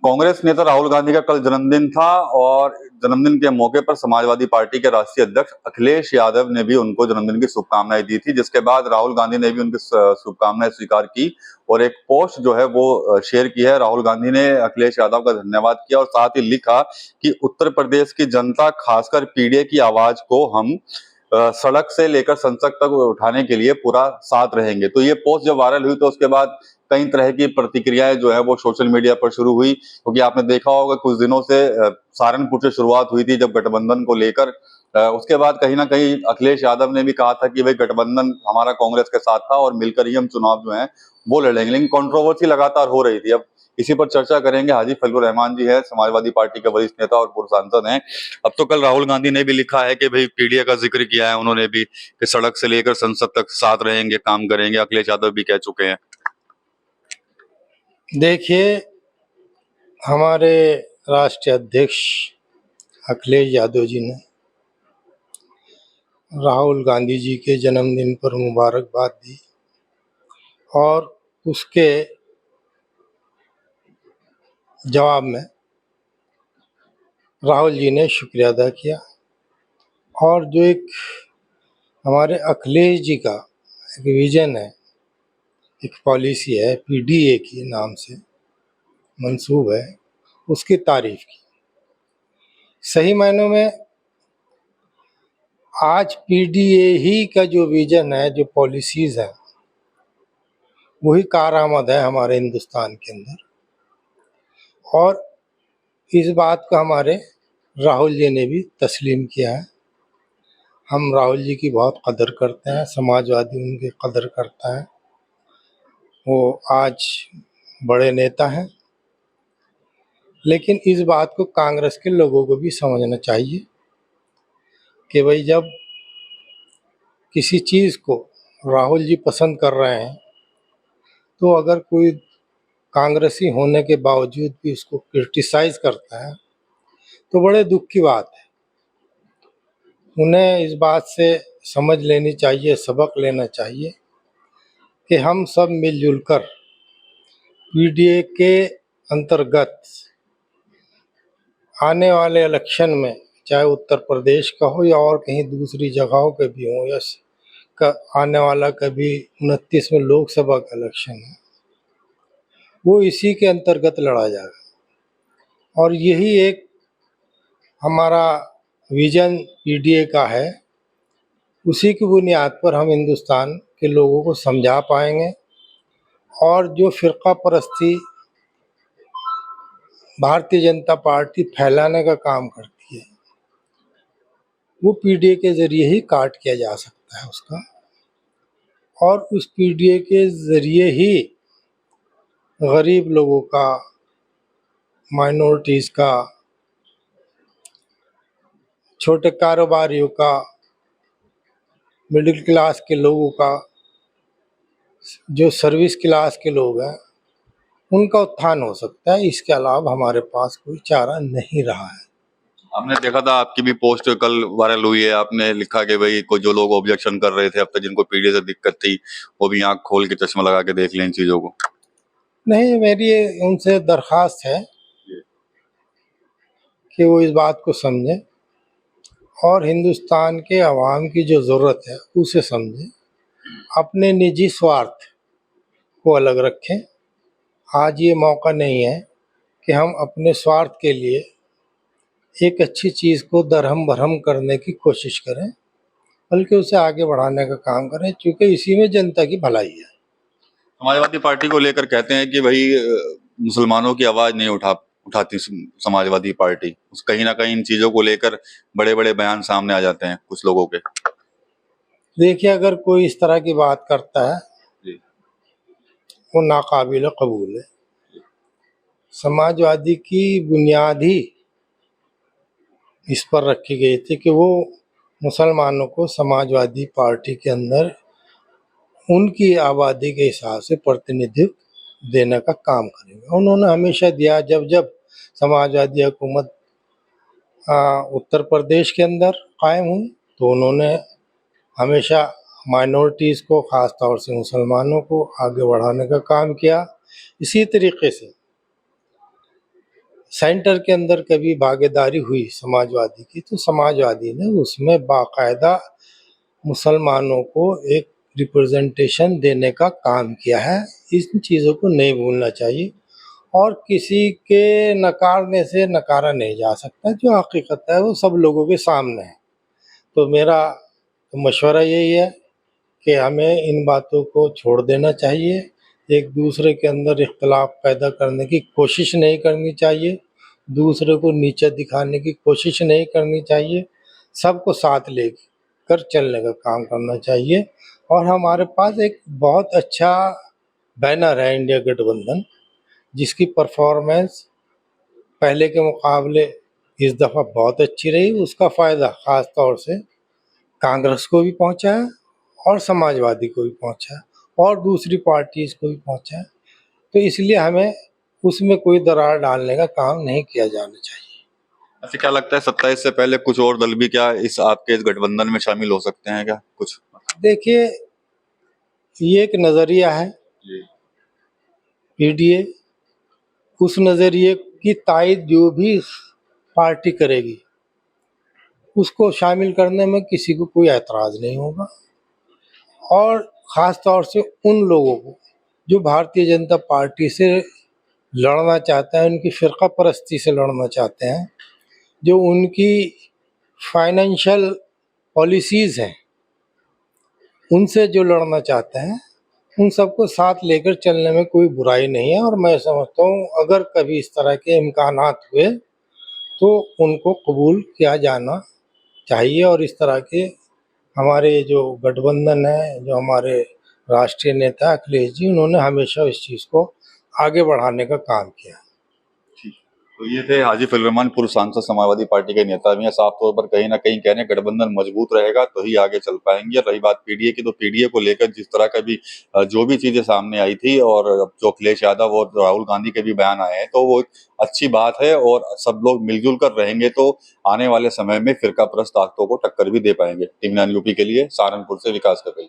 कांग्रेस नेता राहुल गांधी का कल जन्मदिन था और जन्मदिन के मौके पर समाजवादी पार्टी के राष्ट्रीय अध्यक्ष अखिलेश यादव ने भी उनको जन्मदिन की शुभकामनाएं दी थी, जिसके बाद राहुल गांधी ने भी उनकी शुभकामनाएं स्वीकार की और एक पोस्ट जो है वो शेयर की है। राहुल गांधी ने अखिलेश यादव का धन्यवाद किया और साथ ही लिखा कि उत्तर प्रदेश की जनता, खासकर पीडीए की आवाज को हम सड़क से लेकर संसद तक उठाने के लिए पूरा साथ रहेंगे। तो ये पोस्ट जब वायरल हुई तो उसके बाद कई तरह की प्रतिक्रियाएं जो है वो सोशल मीडिया पर शुरू हुई, क्योंकि आपने देखा होगा कुछ दिनों से सहारनपुर से शुरुआत हुई थी जब गठबंधन को लेकर। उसके बाद कहीं ना कहीं अखिलेश यादव ने भी कहा था कि भाई गठबंधन हमारा कांग्रेस के साथ था और मिलकर ही हम चुनाव जो है वो लड़ेंगे, लेकिन कंट्रोवर्सी लगातार हो रही थी। अब इसी पर चर्चा करेंगे। हाजी फजलुर रहमान जी है, समाजवादी पार्टी के वरिष्ठ नेता और पूर्व सांसद हैं। अब तो कल राहुल गांधी ने भी लिखा है कि भाई पीडीए का जिक्र किया है उन्होंने भी कि सड़क से लेकर संसद तक साथ रहेंगे, काम करेंगे। अखिलेश यादव भी कह चुके हैं। देखिए, हमारे राष्ट्रीय अध्यक्ष अखिलेश यादव जी ने राहुल गांधी जी के जन्मदिन पर मुबारकबाद दी और उसके जवाब में राहुल जी ने शुक्रिया अदा किया। और जो एक हमारे अखिलेश जी का एक विजन है, एक पॉलिसी है, पीडीए के नाम से मंसूब है, उसकी तारीफ की। सही मायनों में आज पीडीए ही का जो विजन है, जो पॉलिसीज है, वही कारआमद है हमारे हिंदुस्तान के अंदर। और इस बात को हमारे राहुल जी ने भी तस्लीम किया है। हम राहुल जी की बहुत कदर करते हैं, समाजवादी उनकी कदर करता है। वो आज बड़े नेता हैं, लेकिन इस बात को कांग्रेस के लोगों को भी समझना चाहिए कि भाई जब किसी चीज़ को राहुल जी पसंद कर रहे हैं तो अगर कोई कांग्रेसी होने के बावजूद भी उसको क्रिटिसाइज करता है तो बड़े दुख की बात है। उन्हें इस बात से समझ लेनी चाहिए, सबक लेना चाहिए कि हम सब मिलजुल कर पीडीए के अंतर्गत आने वाले इलेक्शन में, चाहे उत्तर प्रदेश का हो या और कहीं दूसरी जगहों के भी हो, या आने वाला कभी 29 में लोकसभा का इलेक्शन है, वो इसी के अंतर्गत लड़ा जाएगा। और यही एक हमारा विजन पीडीए का है। उसी की बुनियाद पर हम हिंदुस्तान के लोगों को समझा पाएंगे और जो फिरका परस्ती भारतीय जनता पार्टी फैलाने का काम करती है, वो पीडीए के जरिए ही काट किया जा सकता है उसका। और उस पीडीए के जरिए ही गरीब लोगों का, माइनॉरिटीज़ का, छोटे कारोबारियों का, मिडिल क्लास के लोगों का, जो सर्विस क्लास के लोग हैं, उनका उत्थान हो सकता है। इसके अलावा हमारे पास कोई चारा नहीं रहा है। आपने देखा था, आपकी भी पोस्ट कल वायरल हुई है। आपने लिखा कि भाई कोई जो लोग ऑब्जेक्शन कर रहे थे अब तक, जिनको पीडीए से दिक्कत थी, वो भी आंख खोल के चश्मा लगा के देख लें इन चीजों को। नहीं, मेरी उनसे दरख्वास्त है कि वो इस बात को समझें और हिंदुस्तान के अवाम की जो ज़रूरत है उसे समझें, अपने निजी स्वार्थ को अलग रखें। आज ये मौका नहीं है कि हम अपने स्वार्थ के लिए एक अच्छी चीज़ को दरहम भरहम करने की कोशिश करें, बल्कि उसे आगे बढ़ाने का काम करें, क्योंकि इसी में जनता की भलाई है। समाजवादी पार्टी को लेकर कहते हैं कि भाई मुसलमानों की आवाज नहीं उठाती समाजवादी पार्टी। कहीं ना कहीं इन चीजों को लेकर बड़े बड़े बयान सामने आ जाते हैं कुछ लोगों के। देखिए, अगर कोई इस तरह की बात करता है जी। वो नाकाबिल कबूल है। समाजवादी की बुनियाद ही इस पर रखी गई थी कि वो मुसलमानों को समाजवादी पार्टी के अंदर उनकी आबादी के हिसाब से प्रतिनिधित्व देने का काम करेंगे। उन्होंने हमेशा दिया। जब जब समाजवादी हुकूमत उत्तर प्रदेश के अंदर कायम हुई तो उन्होंने हमेशा माइनॉरिटीज़ को, ख़ास तौर से मुसलमानों को आगे बढ़ाने का काम किया। इसी तरीके से सेंटर के अंदर कभी भागीदारी हुई समाजवादी की, तो समाजवादी ने उसमें बाकायदा मुसलमानों को एक रिप्रेजेंटेशन देने का काम किया है। इन चीज़ों को नहीं भूलना चाहिए और किसी के नकारने से नकारा नहीं जा सकता। जो हकीकत है वो सब लोगों के सामने है। तो मेरा मशवरा यही है कि हमें इन बातों को छोड़ देना चाहिए। एक दूसरे के अंदर इख्तलाफ पैदा करने की कोशिश नहीं करनी चाहिए, दूसरे को नीचा दिखाने की कोशिश नहीं करनी चाहिए, सबको साथ लेकर चलने का काम करना चाहिए। और हमारे पास एक बहुत अच्छा बैनर है इंडिया गठबंधन, जिसकी परफॉर्मेंस पहले के मुकाबले इस दफ़ा बहुत अच्छी रही। उसका फ़ायदा ख़ास तौर से कांग्रेस को भी पहुंचा है और समाजवादी को भी पहुंचा है और दूसरी पार्टीज को भी पहुंचा है। तो इसलिए हमें उसमें कोई दरार डालने का काम नहीं किया जाना चाहिए। ऐसे क्या लगता है 27 से पहले कुछ और दल भी क्या इस आपके इस गठबंधन में शामिल हो सकते हैं क्या कुछ? देखिए, ये एक नज़रिया है जी। पीडीए, उस नज़रिए की तायद जो भी पार्टी करेगी उसको शामिल करने में किसी को कोई ऐतराज़ नहीं होगा। और ख़ास तौर से उन लोगों को जो भारतीय जनता पार्टी से लड़ना चाहते हैं, उनकी फ़िरका परस्ती से लड़ना चाहते हैं, जो उनकी फाइनेंशियल पॉलिसीज़ हैं उनसे जो लड़ना चाहते हैं, उन सबको साथ लेकर चलने में कोई बुराई नहीं है। और मैं समझता हूँ अगर कभी इस तरह के इम्कानात हुए तो उनको कबूल किया जाना चाहिए। और इस तरह के हमारे जो गठबंधन है, जो हमारे राष्ट्रीय नेता अखिलेश जी, उन्होंने हमेशा इस चीज़ को आगे बढ़ाने का काम किया। ठीक। तो ये थे हाजी फजल रहमान, पूर्व सांसद, समाजवादी पार्टी के नेता भी हैं। साफ तौर पर कहीं ना कहीं कह रहे हैं गठबंधन मजबूत रहेगा तो ही आगे चल पाएंगे। रही बात पीडीए की, तो पीडीए को लेकर जिस तरह का भी जो भी चीजें सामने आई थी और जो अखिलेश यादव और राहुल गांधी के भी बयान आए हैं, तो वो एक अच्छी बात है और सब लोग मिलजुल कर रहेंगे तो आने वाले समय में फिरका परस्त ताकतों को टक्कर भी दे पाएंगे। टीवी 9 यूपी के लिए सहारनपुर से विकास कर रही।